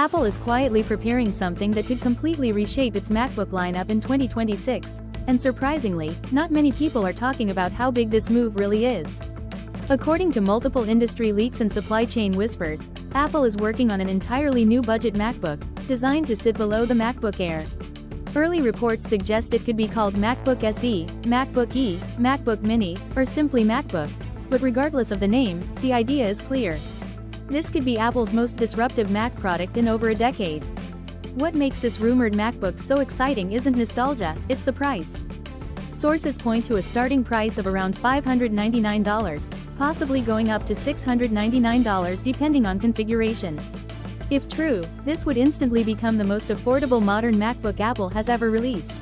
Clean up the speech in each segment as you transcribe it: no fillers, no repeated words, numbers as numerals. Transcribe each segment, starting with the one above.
Apple is quietly preparing something that could completely reshape its MacBook lineup in 2026, and surprisingly, not many people are talking about how big this move really is. According to multiple industry leaks and supply chain whispers, Apple is working on an entirely new budget MacBook, designed to sit below the MacBook Air. Early reports suggest it could be called MacBook SE, MacBook E, MacBook Mini, or simply MacBook, but regardless of the name, the idea is clear. This could be Apple's most disruptive Mac product in over a decade. What makes this rumored MacBook so exciting isn't nostalgia, it's the price. Sources point to a starting price of around $599, possibly going up to $699 depending on configuration. If true, this would instantly become the most affordable modern MacBook Apple has ever released.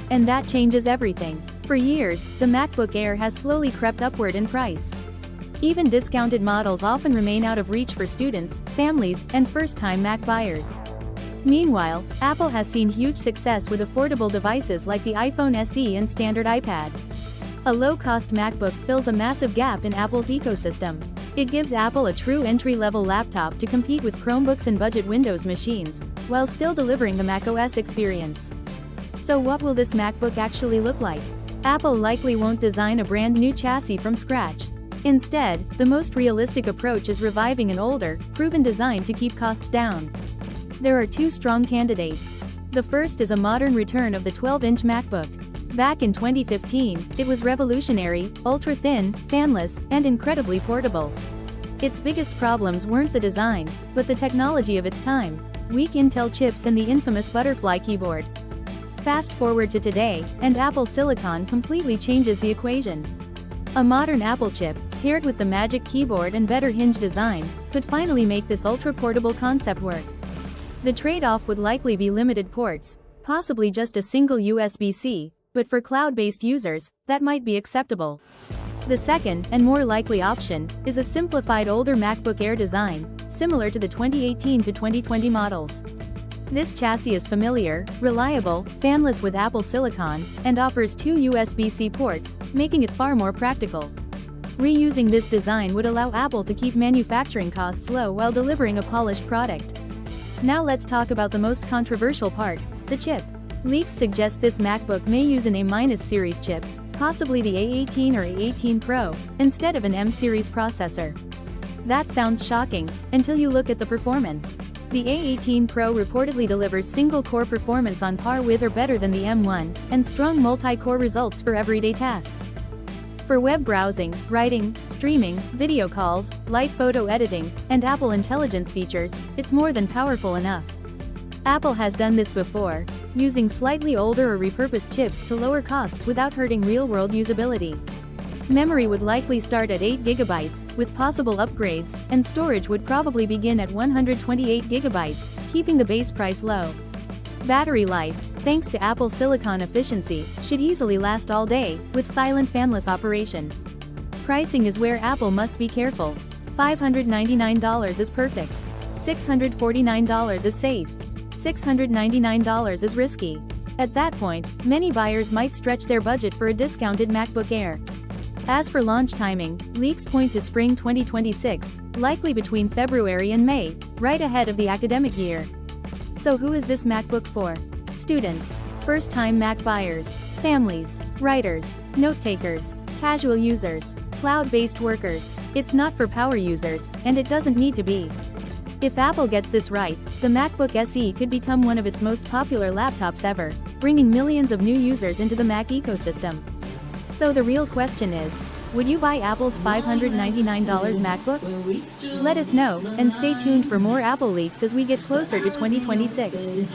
And that changes everything. For years, the MacBook Air has slowly crept upward in price. Even discounted models often remain out of reach for students, families, and first-time Mac buyers. Meanwhile, Apple has seen huge success with affordable devices like the iPhone SE and standard iPad. A low-cost MacBook fills a massive gap in Apple's ecosystem. It gives Apple a true entry-level laptop to compete with Chromebooks and budget Windows machines, while still delivering the macOS experience. So what will this MacBook actually look like? Apple likely won't design a brand new chassis from scratch. Instead, the most realistic approach is reviving an older, proven design to keep costs down. There are two strong candidates. The first is a modern return of the 12-inch MacBook. Back in 2015, it was revolutionary, ultra-thin, fanless, and incredibly portable. Its biggest problems weren't the design, but the technology of its time: weak Intel chips and the infamous butterfly keyboard. Fast forward to today, and Apple Silicon completely changes the equation. A modern Apple chip, paired with the Magic Keyboard and better hinge design, could finally make this ultra-portable concept work. The trade-off would likely be limited ports, possibly just a single USB-C, but for cloud-based users, that might be acceptable. The second, and more likely option, is a simplified older MacBook Air design, similar to the 2018 to 2020 models. This chassis is familiar, reliable, fanless with Apple Silicon, and offers two USB-C ports, making it far more practical. Reusing this design would allow Apple to keep manufacturing costs low while delivering a polished product. Now let's talk about the most controversial part: the chip. Leaks suggest this MacBook may use an A-series chip, possibly the A18 or A18 Pro, instead of an M-series processor. That sounds shocking, until you look at the performance. The A18 Pro reportedly delivers single-core performance on par with or better than the M1, and strong multi-core results for everyday tasks. For web browsing, writing, streaming, video calls, light photo editing, and Apple Intelligence features, it's more than powerful enough. Apple has done this before, using slightly older or repurposed chips to lower costs without hurting real-world usability. Memory would likely start at 8 GB, with possible upgrades, and storage would probably begin at 128 GB, keeping the base price low. Battery life, thanks to Apple Silicon efficiency, should easily last all day, with silent fanless operation. Pricing is where Apple must be careful. $599 is perfect. $649 is safe. $699 is risky. At that point, many buyers might stretch their budget for a discounted MacBook Air. As for launch timing, leaks point to spring 2026, likely between February and May, right ahead of the academic year. So who is this MacBook for? Students, first-time Mac buyers, families, writers, note-takers, casual users, cloud-based workers. It's not for power users, and it doesn't need to be. If Apple gets this right, the MacBook SE could become one of its most popular laptops ever, bringing millions of new users into the Mac ecosystem. So the real question is, would you buy Apple's $599 MacBook? Let us know, and stay tuned for more Apple leaks as we get closer to 2026.